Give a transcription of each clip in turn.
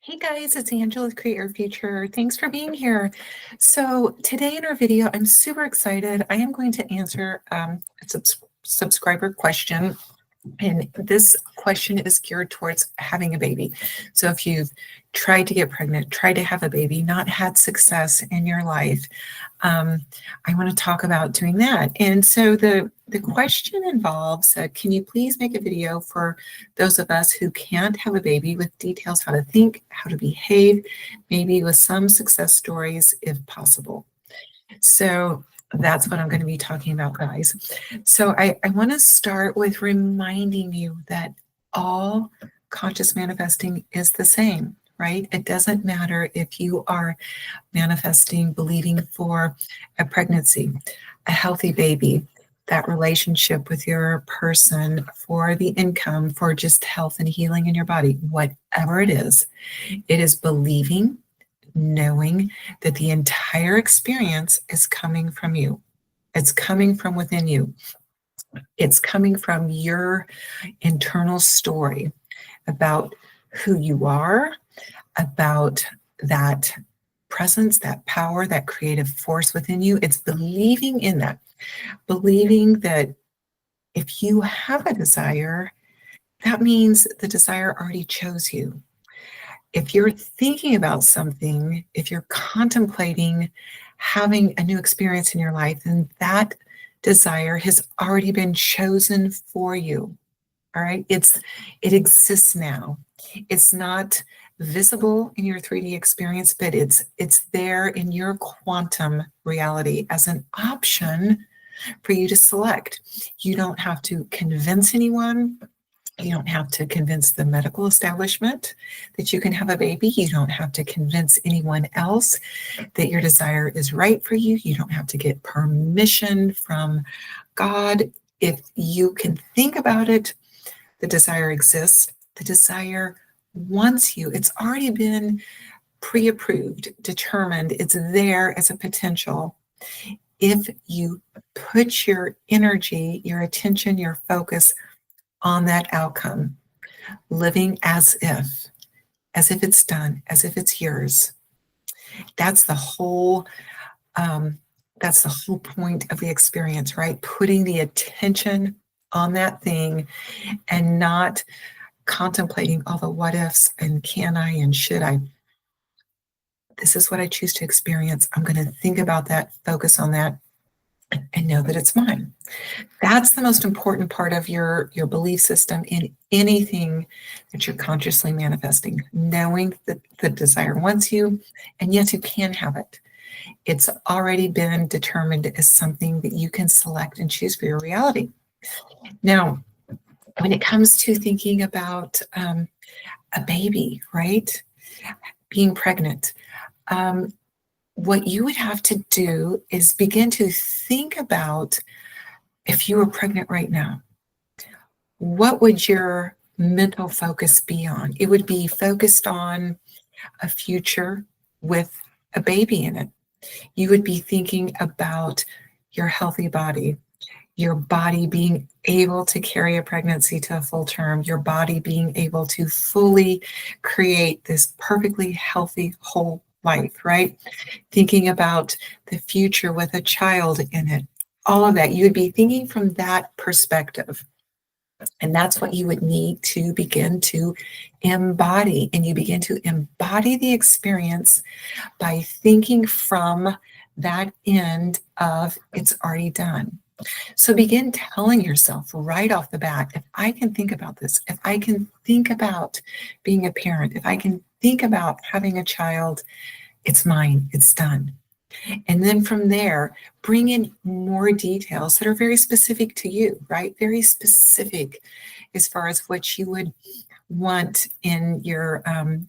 Hey guys, it's Angela with Create Your Future. Thanks for being here. So today in our video, I'm super excited. I am going to answer a subscriber question. And this question is geared towards having a baby. So if you've tried to get pregnant, tried to have a baby, not had success in your life, I want to talk about doing that. And so the question involves, can you please make a video for those of us who can't have a baby with details how to think, how to behave, maybe with some success stories if possible. So that's what I'm going to be talking about, guys. So I want to start with reminding you that all conscious manifesting is the same, right? It doesn't matter if you are manifesting, believing for a pregnancy, a healthy baby, that relationship with your person, for the income, for just health and healing in your body, whatever it is believing, knowing that the entire experience is coming from you. It's coming from within you. It's coming from your internal story about who you are, about that presence, that power, that creative force within you. It's believing in that, believing that if you have a desire, that means the desire already chose you. If you're thinking about something, if you're contemplating having a new experience in your life, then that desire has already been chosen for you. All right. It exists now. It's not visible in your 3D experience, but it's there in your quantum reality as an option for you to select. You don't have to convince anyone. You don't have to convince the medical establishment that you can have a baby. You don't have to convince anyone else that your desire is right for you. You don't have to get permission from God. If you can think about it, the desire exists. The desire wants you. It's already been pre-approved, determined. It's there as a potential. If you put your energy, your attention, your focus on that outcome, living as if it's done, as if it's yours. That's the whole point of the experience, right? Putting the attention on that thing and not contemplating all the what ifs and can I and should I. This is what I choose to experience. I'm going to think about that, focus on that, and know that it's mine. That's the most important part of your belief system in anything that you're consciously manifesting, knowing that the desire wants you, and yes, you can have it. It's already been determined as something that you can select and choose for your reality. Now, when it comes to thinking about a baby, right? Being pregnant, what you would have to do is begin to think about if you were pregnant right now, what would your mental focus be on? It would be focused on a future with a baby in it. You would be thinking about your healthy body, your body being able to carry a pregnancy to a full term, your body being able to fully create this perfectly healthy, whole life, right? Thinking about the future with a child in it, all of that. You would be thinking from that perspective. And that's what you would need to begin to embody. And you begin to embody the experience by thinking from that end of it's already done. So begin telling yourself right off the bat, if I can think about this, if I can think about being a parent, if I can think about having a child, it's mine, it's done. And then from there, bring in more details that are very specific to you, right? Very specific as far as what you would want in your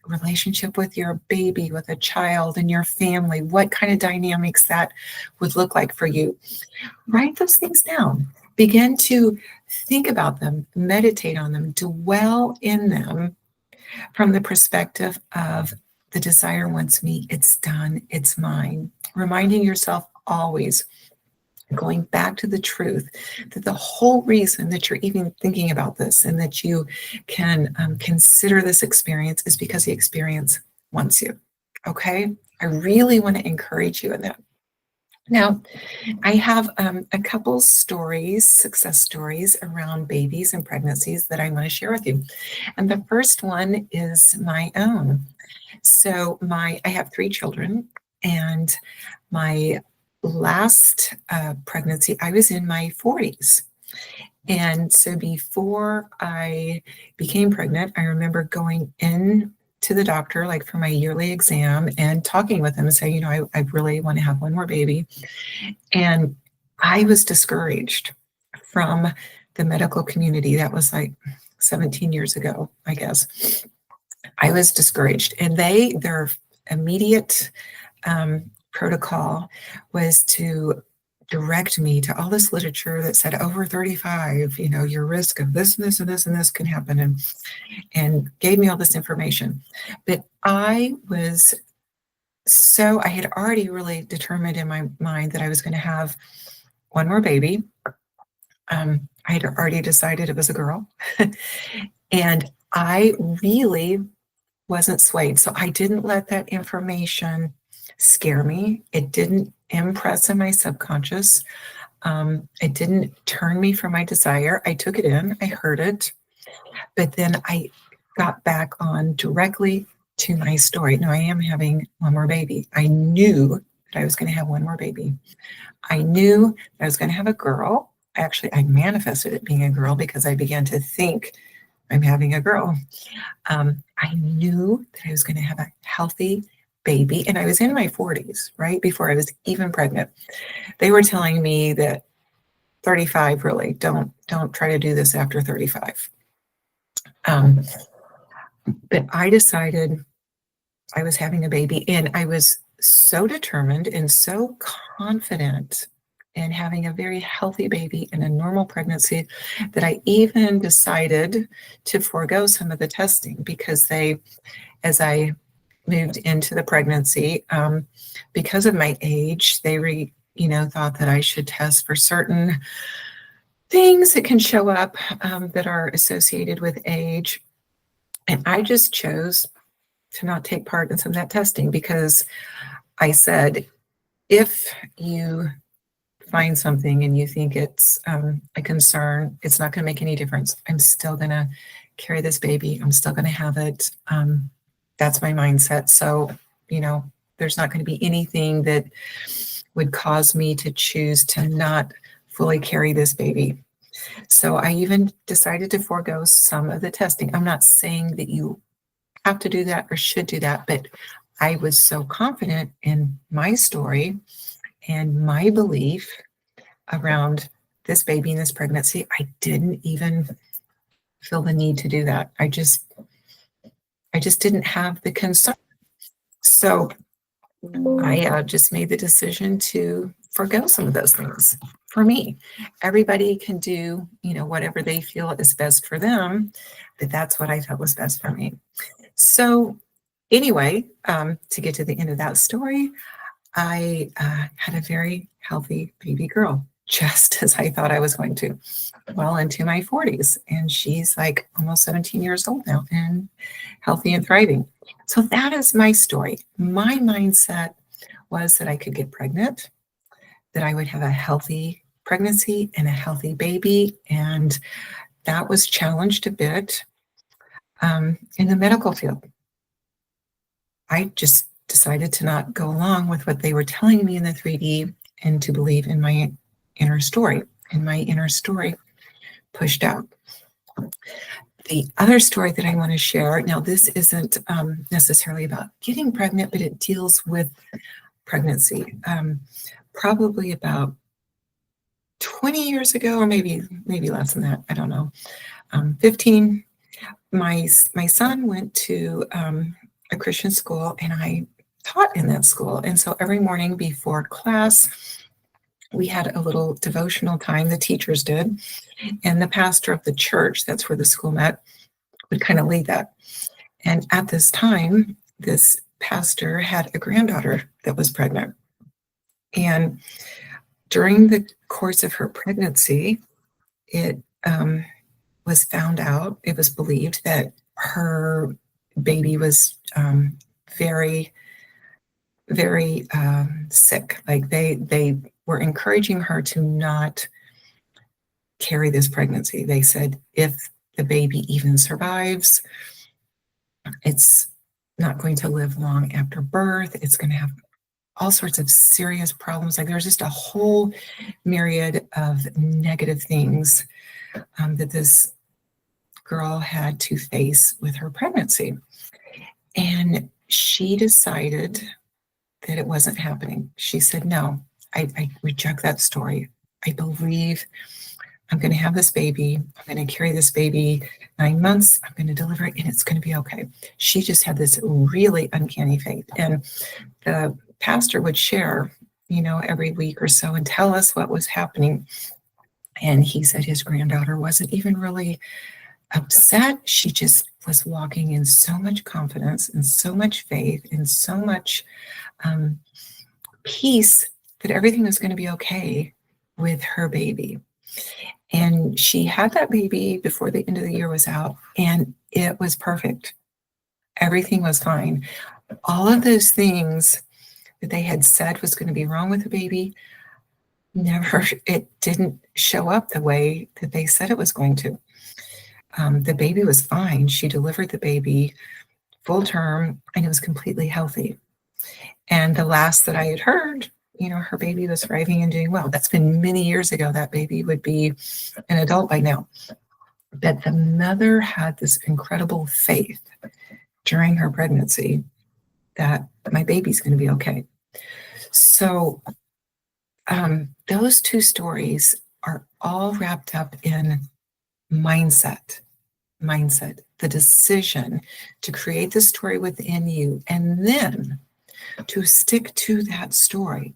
relationship with your baby, with a child, and your family, what kind of dynamics that would look like for you. Write those things down. Begin to think about them, meditate on them, dwell in them from the perspective of the desire wants me, it's done, it's mine. Reminding yourself always going back to the truth that the whole reason that you're even thinking about this and that you can consider this experience is because the experience wants you. Okay? I really want to encourage you in that. Now, I have a couple stories, success stories around babies and pregnancies that I want to share with you. And the first one is my own. So I have 3 children, and my last pregnancy, I was in my 40s. And so before I became pregnant, I remember going in to the doctor, like for my yearly exam, and talking with him and saying, I really want to have one more baby. And I was discouraged from the medical community. That was like 17 years ago, I guess. I was discouraged, and their immediate protocol was to direct me to all this literature that said over 35, your risk of this and this and this and this can happen, and gave me all this information. But I had already really determined in my mind that I was going to have one more baby. I had already decided it was a girl. And I really wasn't swayed. So I didn't let that information scare me. It didn't impress in my subconscious. It didn't turn me from my desire. I took it in, I heard it, but then I got back on directly to my story. No, I am having one more baby. I knew that I was going to have one more baby. I knew that I was going to have a girl. Actually, I manifested it being a girl because I began to think I'm having a girl. I knew that I was going to have a healthy baby, and I was in my 40s, right before I was even pregnant. They were telling me that 35, really, don't try to do this after 35. But I decided I was having a baby, and I was so determined and so confident in having a very healthy baby and a normal pregnancy that I even decided to forego some of the testing because as I moved into the pregnancy, because of my age, they thought that I should test for certain things that can show up that are associated with age. And I just chose to not take part in some of that testing because I said, if you find something and you think it's a concern, it's not going to make any difference. I'm still going to carry this baby. I'm still going to have it. That's my mindset. So, there's not going to be anything that would cause me to choose to not fully carry this baby. So I even decided to forego some of the testing. I'm not saying that you have to do that or should do that, but I was so confident in my story and my belief around this baby and this pregnancy, I didn't even feel the need to do that. I just didn't have the concern. So I just made the decision to forgo some of those things for me. Everybody can do, whatever they feel is best for them, but that's what I felt was best for me. So anyway, to get to the end of that story, I had a very healthy baby girl, just as I thought I was going to, well into my 40s. And she's like almost 17 years old now and healthy and thriving. So that is my story. My mindset was that I could get pregnant, that I would have a healthy pregnancy and a healthy baby. And that was challenged a bit in the medical field. I just decided to not go along with what they were telling me in the 3D and to believe in my inner story. And my inner story pushed out. The other story that I want to share, now this isn't necessarily about getting pregnant, but it deals with pregnancy. Probably about 20 years ago, or maybe less than that, I don't know, 15, my son went to a Christian school, and I taught in that school. And so every morning before class, we had a little devotional time, the teachers did, and the pastor of the church, that's where the school met, would kind of lead that. And at this time, this pastor had a granddaughter that was pregnant. And During the course of her pregnancy, it was found out, it was believed that her baby was very, very sick. Like they were encouraging her to not carry this pregnancy. They said if the baby even survives, it's not going to live long after birth. It's going to have all sorts of serious problems. Like there's just a whole myriad of negative things that this girl had to face with her pregnancy. And she decided that it wasn't happening. She said, no, I reject that story. I believe I'm going to have this baby. I'm going to carry this baby 9 months. I'm going to deliver it and it's going to be okay. She just had this really uncanny faith. And the pastor would share, every week or so and tell us what was happening. And he said his granddaughter wasn't even really upset. She just was walking in so much confidence and so much faith and so much peace that everything was going to be okay with her baby. And she had that baby before the end of the year was out, and it was perfect. Everything was fine. All of those things that they had said was going to be wrong with the baby, it didn't show up the way that they said it was going to. The baby was fine. She delivered the baby full term, and it was completely healthy. And the last that I had heard, her baby was thriving and doing well. That's been many years ago. That baby would be an adult by now. But the mother had this incredible faith during her pregnancy that my baby's going to be okay. So those two stories are all wrapped up in mindset, the decision to create the story within you, and then to stick to that story.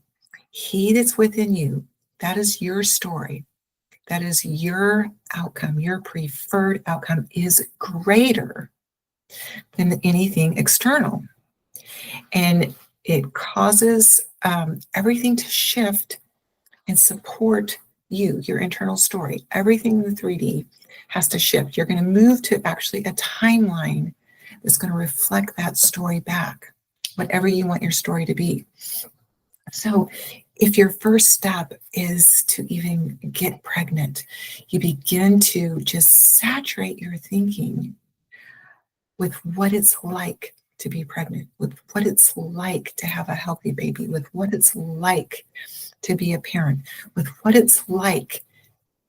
He that's within you, that is your story. That is your outcome. Your preferred outcome is greater than anything external. And it causes everything to shift and support you, your internal story. Everything in the 3D has to shift. You're going to move to actually a timeline that's going to reflect that story back, whatever you want your story to be. So if your first step is to even get pregnant, you begin to just saturate your thinking with what it's like to be pregnant, with what it's like to have a healthy baby, with what it's like to be a parent, with what it's like,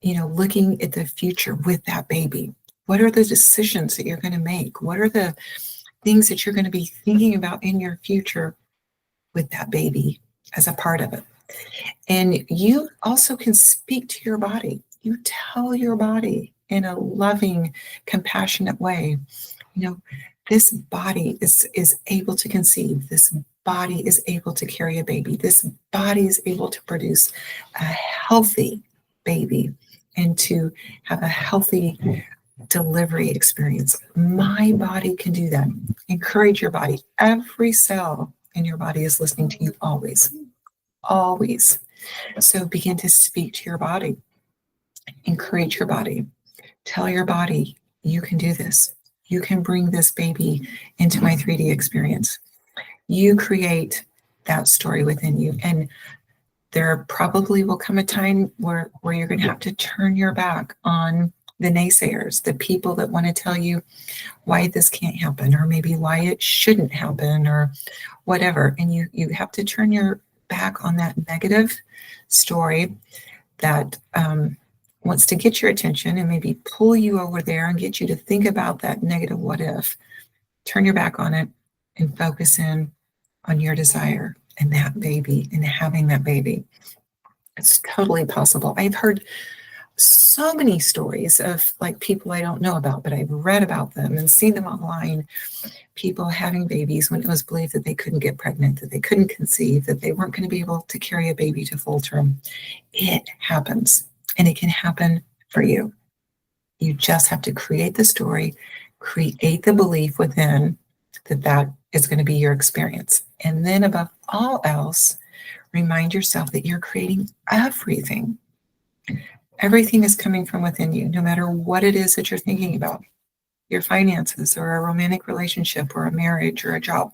looking at the future with that baby. What are the decisions that you're going to make? What are the things that you're going to be thinking about in your future with that baby as a part of it? And you also can speak to your body. You tell your body in a loving, compassionate way, this body is able to conceive. This body is able to carry a baby. This body is able to produce a healthy baby and to have a healthy delivery experience. My body can do that. Encourage your body. Every cell in your body is listening to you always. Always. So begin to speak to your body. Encourage your body. Tell your body, you can do this. You can bring this baby into my 3D experience. You create that story within you. And there probably will come a time where you're going to have to turn your back on the naysayers, the people that want to tell you why this can't happen, or maybe why it shouldn't happen, or whatever. And you have to turn your back on that negative story that wants to get your attention and maybe pull you over there and get you to think about that negative what if. Turn your back on it and focus in on your desire and that baby and having that baby. It's totally possible. I've heard so many stories of like people I don't know about, but I've read about them and seen them online. People having babies when it was believed that they couldn't get pregnant, that they couldn't conceive, that they weren't going to be able to carry a baby to full term. It happens, and it can happen for you. You just have to create the story, create the belief within that is going to be your experience. And then above all else, Remind yourself that you're creating everything. Everything is coming from within you, no matter what it is that you're thinking about. Your finances or a romantic relationship or a marriage or a job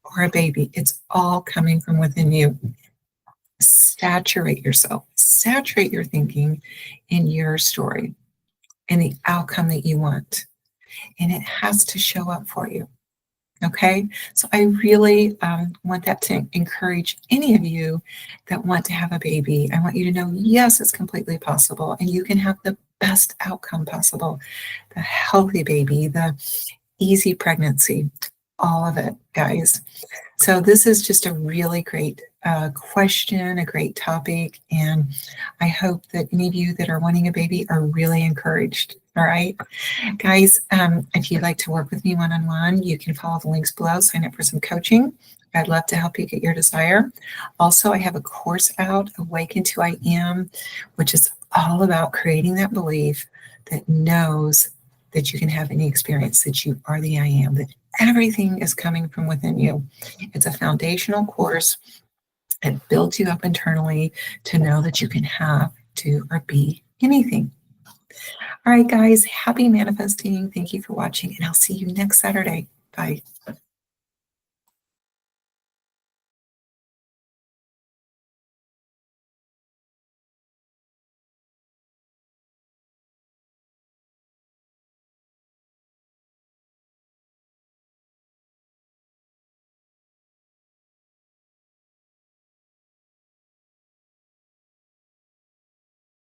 or a baby. It's all coming from within you. Saturate yourself, saturate your thinking in your story and the outcome that you want. And it has to show up for you. Okay, so I really want that to encourage any of you that want to have a baby. I want you to know, yes, it's completely possible, and you can have the best outcome possible, the healthy baby, the easy pregnancy, all of it, guys. So this is just a really great question, a great topic, and I hope that any of you that are wanting a baby are really encouraged. All right, guys, if you'd like to work with me one-on-one, you can follow the links below, sign up for some coaching. I'd love to help you get your desire. Also, I have a course out, Awaken to I Am, which is all about creating that belief that knows that you can have any experience, that you are the I Am, that everything is coming from within you. It's a foundational course that builds you up internally to know that you can have, do, or be anything. All right, guys, happy manifesting. Thank you for watching, and I'll see you next Saturday. Bye.